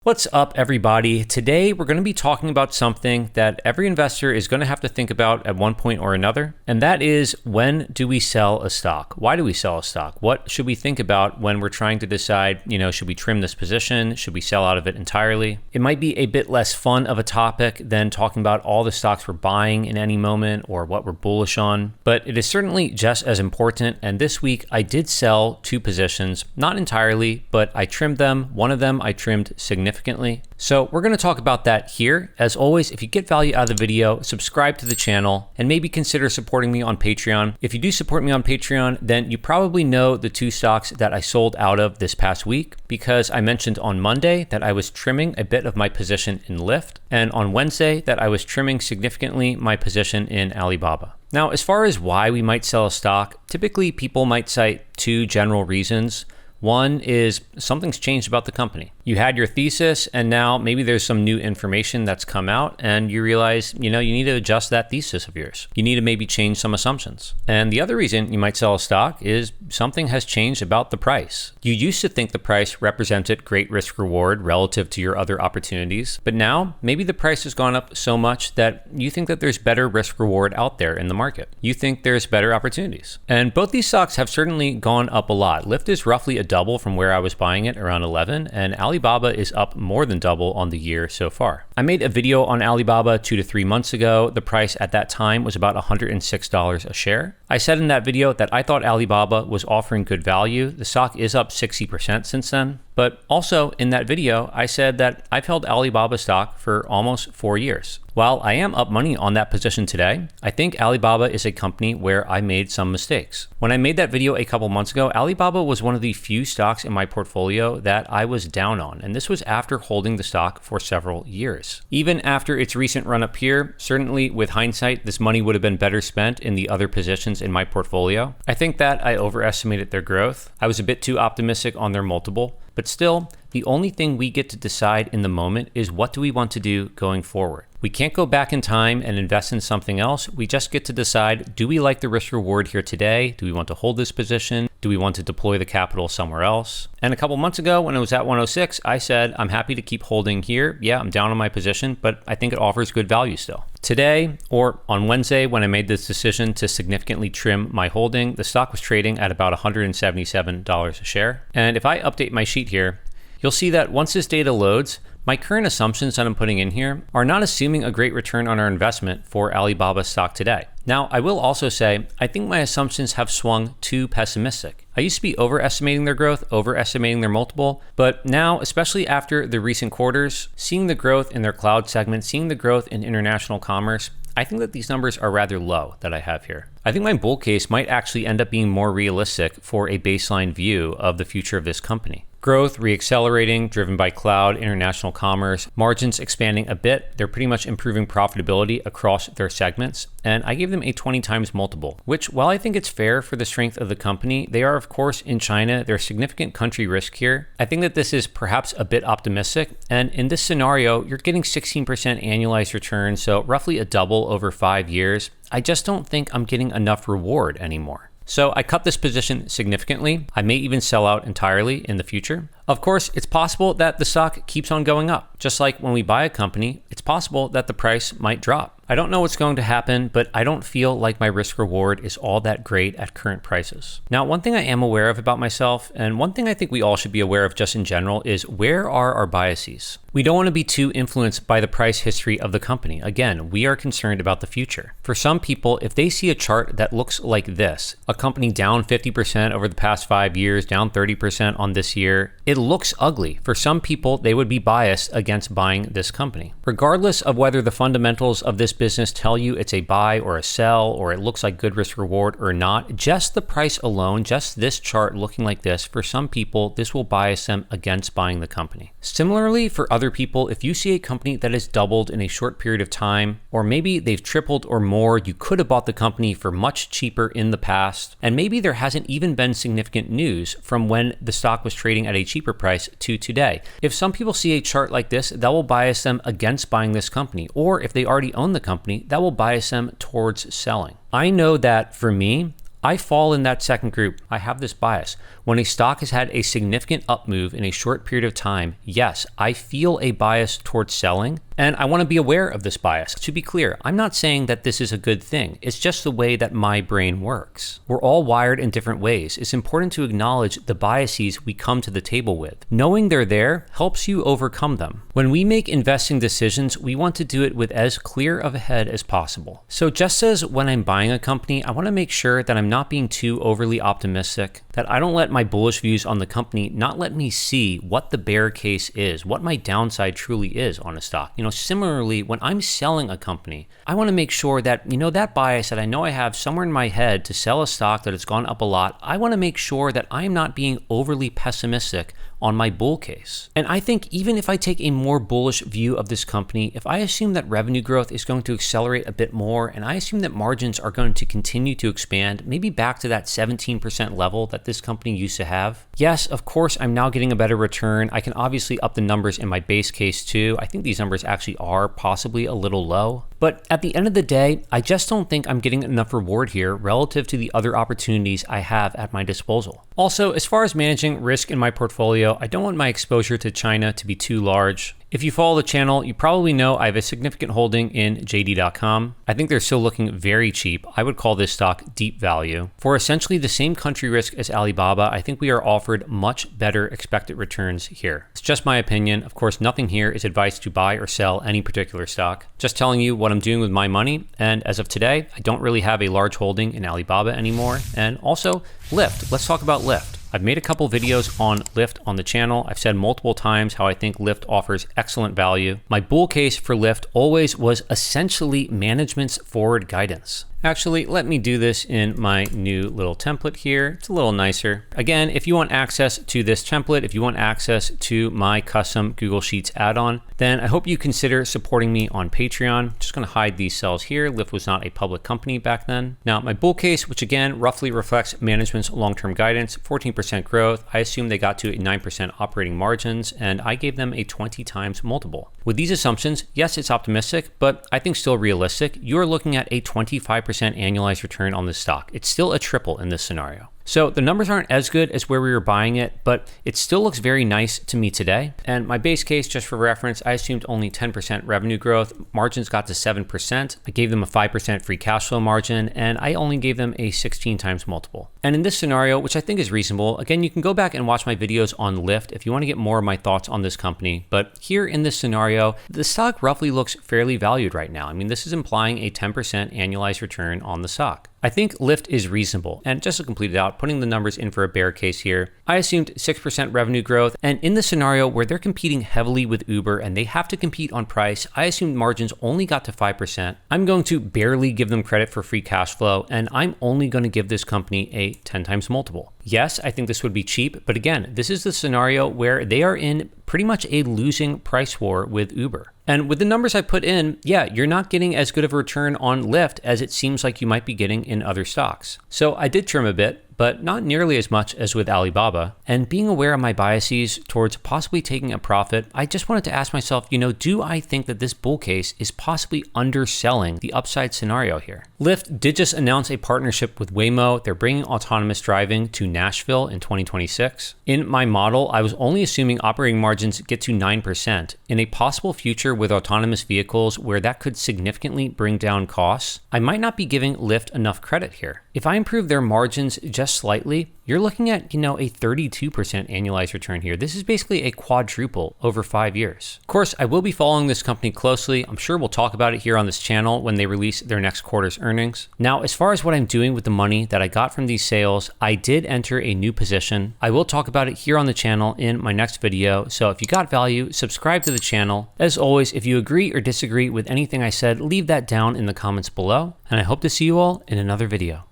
What's up, everybody? Today, we're going to be talking about something that every investor is going to have to think about at one point or another, and that is, when do we sell a stock? Why do we sell a stock? What should we think about when we're trying to decide, should we trim this position? Should we sell out of it entirely? It might be a bit less fun of a topic than talking about all the stocks we're buying in any moment or what we're bullish on, but it is certainly just as important. And this week, I did sell two positions, not entirely, but I trimmed them. One of them I trimmed significantly. So we're going to talk about that here. As always, if you get value out of the video, subscribe to the channel and maybe consider supporting me on Patreon. If you do support me on Patreon, then you probably know the two stocks that I sold out of this past week, because I mentioned on Monday that I was trimming a bit of my position in Lyft, and on Wednesday that I was trimming significantly my position in Alibaba. Now, as far as why we might sell a stock, typically people might cite two general reasons. One is something's changed about the company. You had your thesis and now maybe there's some new information that's come out and you realize, you need to adjust that thesis of yours. You need to maybe change some assumptions. And the other reason you might sell a stock is something has changed about the price. You used to think the price represented great risk reward relative to your other opportunities, but now maybe the price has gone up so much that you think that there's better risk reward out there in the market. You think there's better opportunities. And both these stocks have certainly gone up a lot. Lyft is roughly a double from where I was buying it, around 11, and Alibaba is up more than double on the year so far. I made a video on Alibaba 2 to 3 months ago. The price at that time was about $106 a share. I said in that video that I thought Alibaba was offering good value. The stock is up 60% since then. But also in that video, I said that I've held Alibaba stock for almost 4 years. While I am up money on that position today, I think Alibaba is a company where I made some mistakes. When I made that video a couple months ago, Alibaba was one of the few stocks in my portfolio that I was down on, and this was after holding the stock for several years. Even after its recent run up here, certainly with hindsight, this money would have been better spent in the other positions in my portfolio. I think that I overestimated their growth. I was a bit too optimistic on their multiple. But still, the only thing we get to decide in the moment is what do we want to do going forward. We can't go back in time and invest in something else. We just get to decide, do we like the risk reward here today? Do we want to hold this position? Do we want to deploy the capital somewhere else? And a couple months ago when it was at 106, I said, I'm happy to keep holding here. Yeah, I'm down on my position, but I think it offers good value still. Today, or on Wednesday, when I made this decision to significantly trim my holding, the stock was trading at about $177 a share. And if I update my sheet here, you'll see that once this data loads, my current assumptions that I'm putting in here are not assuming a great return on our investment for Alibaba stock today. Now, I will also say, I think my assumptions have swung too pessimistic. I used to be overestimating their growth, overestimating their multiple, but now, especially after the recent quarters, seeing the growth in their cloud segment, seeing the growth in international commerce, I think that these numbers are rather low that I have here. I think my bull case might actually end up being more realistic for a baseline view of the future of this company. Growth reaccelerating, driven by cloud, international commerce, margins expanding a bit. They're pretty much improving profitability across their segments. And I gave them a 20 times multiple, which, while I think it's fair for the strength of the company, they are, of course, in China. There's significant country risk here. I think that this is perhaps a bit optimistic. And in this scenario, you're getting 16% annualized return, so roughly a double over 5 years. I just don't think I'm getting enough reward anymore. So I cut this position significantly. I may even sell out entirely in the future. Of course, it's possible that the stock keeps on going up. Just like when we buy a company, it's possible that the price might drop. I don't know what's going to happen, but I don't feel like my risk reward is all that great at current prices. Now, one thing I am aware of about myself, and one thing I think we all should be aware of just in general, is where are our biases? We don't want to be too influenced by the price history of the company. Again, we are concerned about the future. For some people, if they see a chart that looks like this, a company down 50% over the past 5 years, down 30% on this year, it looks ugly. For some people, they would be biased against buying this company. Regardless of whether the fundamentals of this business tell you it's a buy or a sell, or it looks like good risk reward or not, just the price alone, just this chart looking like this, for some people, this will bias them against buying the company. Similarly, for other people, if you see a company that has doubled in a short period of time, or maybe they've tripled or more, you could have bought the company for much cheaper in the past, and maybe there hasn't even been significant news from when the stock was trading at a cheaper price to today. If some people see a chart like this, that will bias them against buying this company, or if they already own the company, that will bias them towards selling. I know that for me, I fall in that second group. I have this bias. When a stock has had a significant up move in a short period of time, yes, I feel a bias towards selling, and I want to be aware of this bias. To be clear, I'm not saying that this is a good thing. It's just the way that my brain works. We're all wired in different ways. It's important to acknowledge the biases we come to the table with. Knowing they're there helps you overcome them. When we make investing decisions, we want to do it with as clear of a head as possible. So just as when I'm buying a company, I want to make sure that I'm not being too overly optimistic, that I don't let my bullish views on the company not let me see what the bear case is, what my downside truly is on a stock. Similarly, when I'm selling a company, I want to make sure that, that bias that I know I have somewhere in my head to sell a stock that has gone up a lot, I want to make sure that I'm not being overly pessimistic on my bull case. And I think even if I take a more bullish view of this company, if I assume that revenue growth is going to accelerate a bit more, and I assume that margins are going to continue to expand, maybe back to that 17% level that this company used to have, yes, of course, I'm now getting a better return. I can obviously up the numbers in my base case too. I think these numbers actually are possibly a little low. But at the end of the day, I just don't think I'm getting enough reward here relative to the other opportunities I have at my disposal. Also, as far as managing risk in my portfolio, I don't want my exposure to China to be too large. If you follow the channel, you probably know I have a significant holding in JD.com. I think they're still looking very cheap. I would call this stock deep value. For essentially the same country risk as Alibaba, I think we are offered much better expected returns here. It's just my opinion. Of course, nothing here is advice to buy or sell any particular stock. Just telling you what I'm doing with my money. And as of today, I don't really have a large holding in Alibaba anymore. And also Lyft. Let's talk about Lyft. I've made a couple videos on Lyft on the channel. I've said multiple times how I think Lyft offers excellent value. My bull case for Lyft always was essentially management's forward guidance. Actually, let me do this in my new little template here. It's a little nicer. Again, if you want access to this template, if you want access to my custom Google Sheets add-on, then I hope you consider supporting me on Patreon. Just gonna hide these cells here. Lyft was not a public company back then. Now, my bull case, which again, roughly reflects management's long-term guidance, 14% growth. I assume they got to a 9% operating margins, and I gave them a 20 times multiple. With these assumptions, yes, it's optimistic, but I think still realistic. You're looking at a 25% annualized return on this stock. It's still a triple in this scenario. So the numbers aren't as good as where we were buying it, but it still looks very nice to me today. And my base case, just for reference, I assumed only 10% revenue growth. Margins got to 7%. I gave them a 5% free cash flow margin, and I only gave them a 16 times multiple. And in this scenario, which I think is reasonable, again, you can go back and watch my videos on Lyft if you want to get more of my thoughts on this company. But here in this scenario, the stock roughly looks fairly valued right now. I mean, this is implying a 10% annualized return on the stock. I think Lyft is reasonable. And just to complete it out, putting the numbers in for a bear case here, I assumed 6% revenue growth. And in the scenario where they're competing heavily with Uber and they have to compete on price, I assumed margins only got to 5%. I'm going to barely give them credit for free cash flow, and I'm only going to give this company a 10 times multiple. Yes, I think this would be cheap, but again, this is the scenario where they are in pretty much a losing price war with Uber. And with the numbers I put in, yeah, you're not getting as good of a return on Lyft as it seems like you might be getting in other stocks. So I did trim a bit, but not nearly as much as with Alibaba. And being aware of my biases towards possibly taking a profit, I just wanted to ask myself, do I think that this bull case is possibly underselling the upside scenario here? Lyft did just announce a partnership with Waymo. They're bringing autonomous driving to Nashville in 2026. In my model, I was only assuming operating margins get to 9%. In a possible future with autonomous vehicles where that could significantly bring down costs, I might not be giving Lyft enough credit here. If I improve their margins just slightly, you're looking at, a 32% annualized return here. This is basically a quadruple over 5 years. Of course, I will be following this company closely. I'm sure we'll talk about it here on this channel when they release their next quarter's earnings. Now, as far as what I'm doing with the money that I got from these sales, I did enter a new position. I will talk about it here on the channel in my next video. So if you got value, subscribe to the channel. As always, if you agree or disagree with anything I said, leave that down in the comments below. And I hope to see you all in another video.